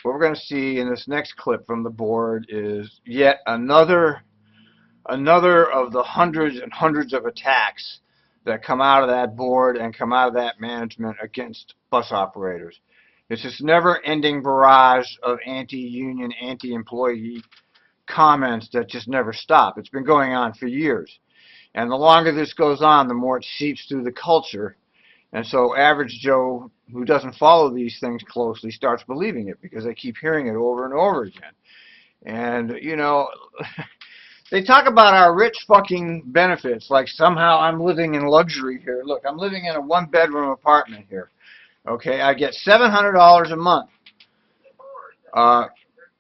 what we're going to see in this next clip from the board is yet another of the hundreds and hundreds of attacks that come out of that board and come out of that management against bus operators. It's this never-ending barrage of anti-union, anti-employee comments that just never stop. It's been going on for years. And the longer this goes on, the more it seeps through the culture. And so average Joe, who doesn't follow these things closely, starts believing it because they keep hearing it over and over again. And, you know, they talk about our rich fucking benefits, like somehow I'm living in luxury here. Look, I'm living in a one-bedroom apartment here. Okay, I get $700 a month.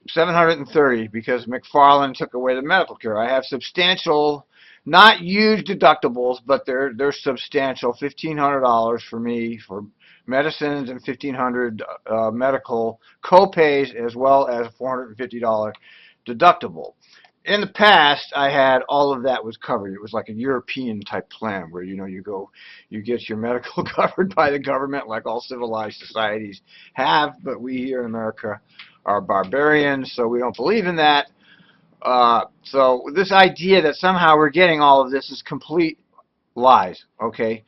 730 because McFarland took away the medical care. I have substantial, not huge deductibles, but they're substantial. $1,500 for me for medicines and $1,500 medical co-pays, as well as a $450 deductible. In the past, I had all of that was covered. It was like a European type plan where, you know, you get your medical covered by the government like all civilized societies have, but we here in America are barbarians, so we don't believe in that. So this idea that somehow we're getting all of this is complete lies, okay?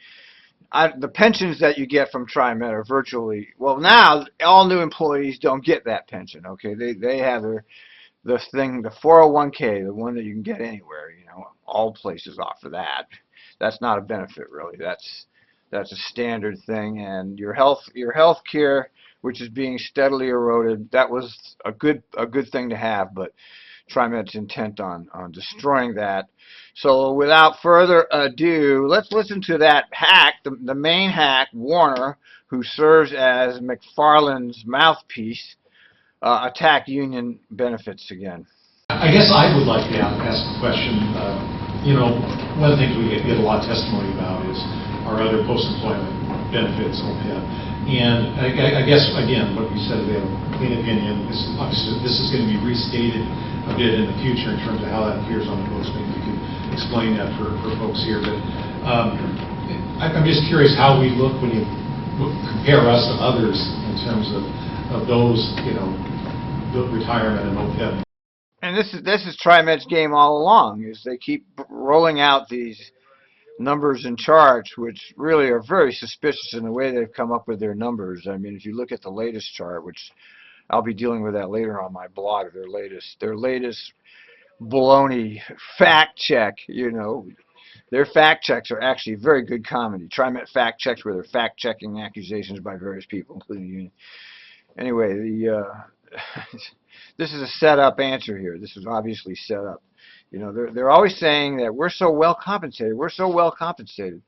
The pensions that you get from Trimet are virtually, well, now all new employees don't get that pension, okay? They have the 401k, the one that you can get anywhere, you know, all places offer that. That's not a benefit, really. That's a standard thing, and your health care, which is being steadily eroded, that was a good thing to have, but Trimet's intent on destroying that. So without further ado, let's listen to that hack, the main hack, Warner, who serves as McFarland's mouthpiece, attack union benefits again. I guess I would like to ask a question. You know, one of the things we get a lot of testimony about is our other post-employment benefits, OPEB. And I guess, again, what we said, we have a clean opinion. Obviously, this is going to be restated a bit in the future in terms of how that appears on the books. Maybe you could explain that for folks here. But I'm just curious how we look when you compare us to others in terms of those, you know, the retirement and OPEB. And this is Trimet's game all along, is they keep rolling out these numbers and charts, which really are very suspicious in the way they've come up with their numbers. I mean, if you look at the latest chart, which I'll be dealing with that later on my blog, their latest baloney fact check, you know, their fact checks are actually very good comedy. Trimet fact checks where they're fact checking accusations by various people, including you. Anyway, this is a set up answer here. This is obviously set up. You know, they're always saying that we're so well compensated. We're so well compensated.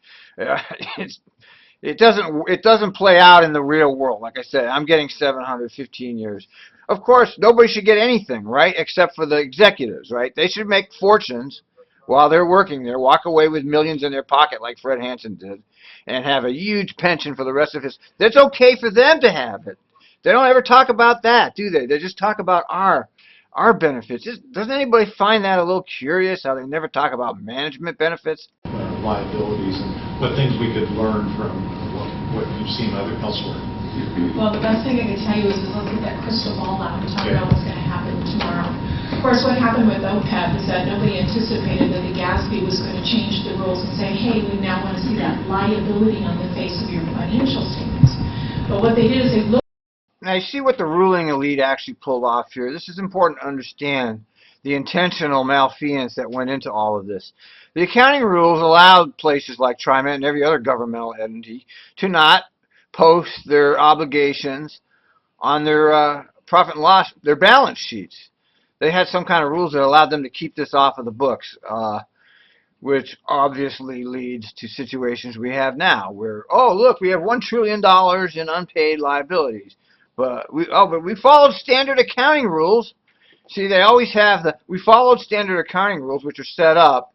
It doesn't play out in the real world. Like I said, I'm getting 715 years. Of course, nobody should get anything, right? Except for the executives, right? They should make fortunes while they're working there, walk away with millions in their pocket like Fred Hansen did, and have a huge pension for the rest of his. That's okay for them to have it. They don't ever talk about that, do they? They just talk about our benefits. Doesn't anybody find that a little curious, how they never talk about management benefits? Liabilities and what things we could learn from what you've seen elsewhere. Well, the best thing I can tell you is look at that crystal ball out and talk about what's going to happen tomorrow. Of course, what happened with OPEB is that nobody anticipated that the GASB was going to change the rules and say, hey, we now want to see that liability on the face of your financial statements. But what they did is they looked. Now, you see what the ruling elite actually pulled off here. This is important to understand the intentional malfeasance that went into all of this. The accounting rules allowed places like Trimet and every other governmental entity to not post their obligations on their profit and loss, their balance sheets. They had some kind of rules that allowed them to keep this off of the books, which obviously leads to situations we have now where, oh, look, we have $1 trillion in unpaid liabilities. But we followed standard accounting rules. See, they always have we followed standard accounting rules, which are set up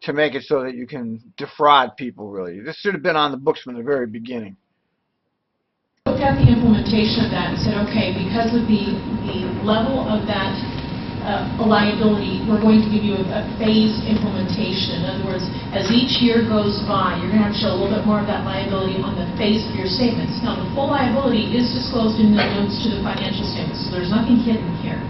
to make it so that you can defraud people, really. This should have been on the books from the very beginning. Looked at the implementation of that and said, okay, because of the level of that a liability. We're going to give you a phased implementation. In other words, as each year goes by, you're going to have to show a little bit more of that liability on the face of your statements. Now, the full liability is disclosed in the notes to the financial statements, so there's nothing hidden here.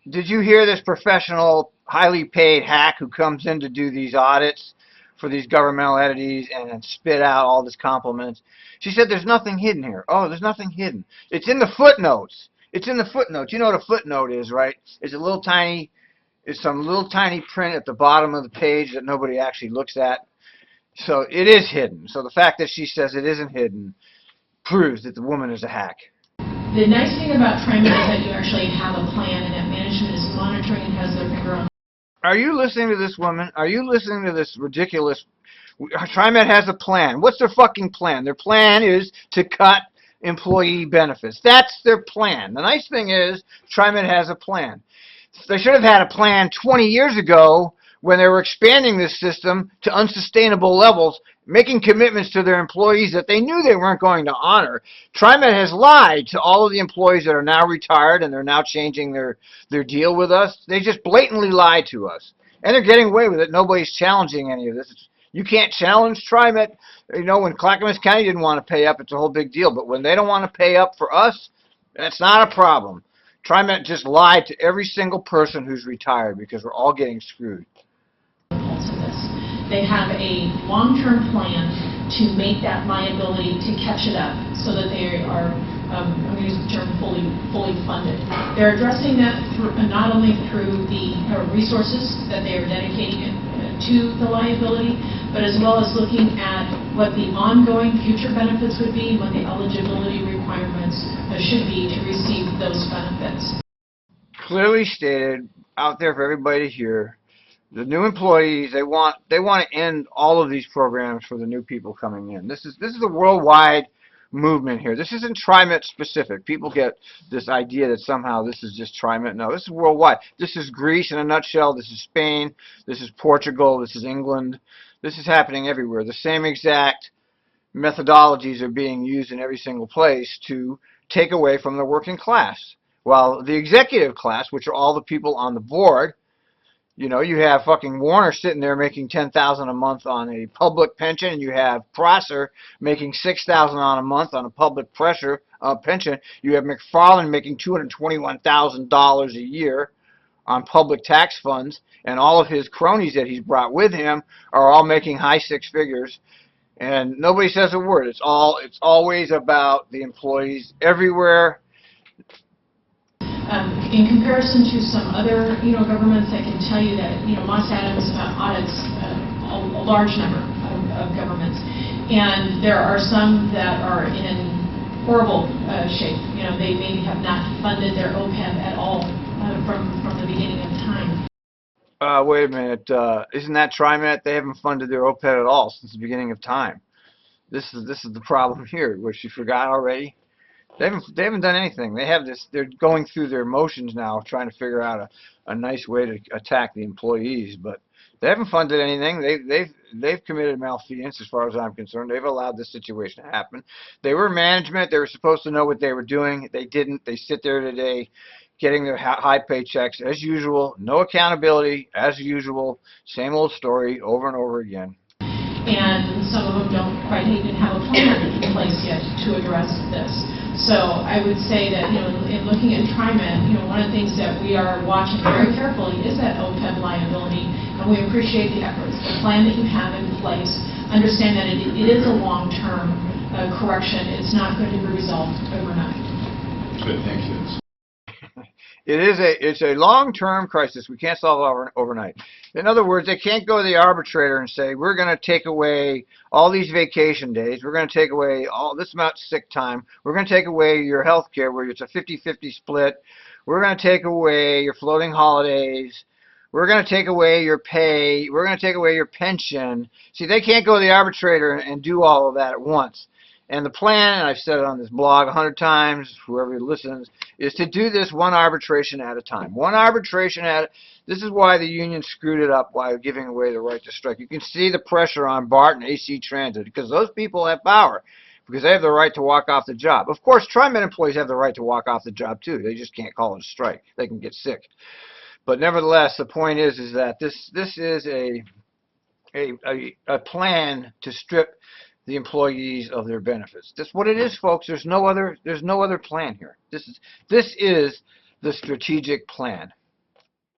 Did you hear this professional, highly paid hack who comes in to do these audits for these governmental entities and spit out all these compliments? She said there's nothing hidden here. Oh, there's nothing hidden. It's in the footnotes. It's in the footnotes. You know what a footnote is, right? It's a little tiny, it's some little tiny print at the bottom of the page that nobody actually looks at. So it is hidden. So the fact that she says it isn't hidden proves that the woman is a hack. The nice thing about Trimet is that you actually have a plan and that management is monitoring and has their finger on. Are you listening to this woman? Are you listening to this ridiculous? Trimet has a plan. What's their fucking plan? Their plan is to cut employee benefits. That's their plan. The nice thing is Trimet has a plan. They should have had a plan 20 years ago when they were expanding this system to unsustainable levels, making commitments to their employees that they knew they weren't going to honor. Trimet has lied to all of the employees that are now retired and they're now changing their deal with us. They just blatantly lied to us. And they're getting away with it. Nobody's challenging any of this. You can't challenge Trimet. You know, when Clackamas County didn't want to pay up, it's a whole big deal. But when they don't want to pay up for us, that's not a problem. Trimet just lied to every single person who's retired because we're all getting screwed. They have a long-term plan to make that liability, to catch it up, so that they are, I'm going to use the term fully funded. They're addressing that through, not only through the resources that they are dedicating to the liability, but as well as looking at what the ongoing future benefits would be, what the eligibility requirements should be to receive those benefits. Clearly stated out there for everybody to hear. The new employees, they want to end all of these programs for the new people coming in. This is a worldwide movement here. This isn't Trimet specific. People get this idea that somehow this is just Trimet. No, this is worldwide. This is Greece in a nutshell. This is Spain. This is Portugal. This is England. This is happening everywhere. The same exact methodologies are being used in every single place to take away from the working class. While the executive class, which are all the people on the board, you know, you have fucking Warner sitting there making $10,000 a month on a public pension, and you have Prosser making $6,000 on a month on a public pension. You have McFarland making $221,000 a year on public tax funds, and all of his cronies that he's brought with him are all making high six figures, and nobody says a word. It's always about the employees everywhere. In comparison to some other, governments, I can tell you that, Moss Adams audits a large number of governments, and there are some that are in horrible shape. They maybe have not funded their OPEB at all from the beginning of time. Wait a minute. Isn't that Trimet? They haven't funded their OPEB at all since the beginning of time. This is the problem here, which you forgot already. They haven't done anything. They have this. They're going through their motions now, trying to figure out a nice way to attack the employees. But they haven't funded anything. They've committed malfeasance, as far as I'm concerned. They've allowed this situation to happen. They were management. They were supposed to know what they were doing. They didn't. They sit there today, getting their high paychecks as usual. No accountability as usual. Same old story over and over again. And some of them don't quite even have a plan in place yet to address this. So I would say that, in looking at Trimet, one of the things that we are watching very carefully is that OPEB liability, and we appreciate the efforts. The plan that you have in place, understand that it is a long-term correction. It's not going to be resolved overnight. Good, thank you. It's a long-term crisis. We can't solve it overnight. In other words, they can't go to the arbitrator and say, we're going to take away all these vacation days. We're going to take away all this amount of sick time. We're going to take away your health care where it's a 50-50 split. We're going to take away your floating holidays. We're going to take away your pay. We're going to take away your pension. See, they can't go to the arbitrator and do all of that at once. And the plan, and I've said it on this blog 100 times, whoever listens, is to do this one arbitration at a time. One arbitration this is why the union screwed it up by giving away the right to strike. You can see the pressure on BART and AC Transit because those people have power. because they have the right to walk off the job. Of course, Trimet employees have the right to walk off the job too. They just can't call it a strike. They can get sick. But nevertheless, the point is that this is a plan to strip the employees of their benefits. That's what it is, folks. There's no other plan here. This is the strategic plan.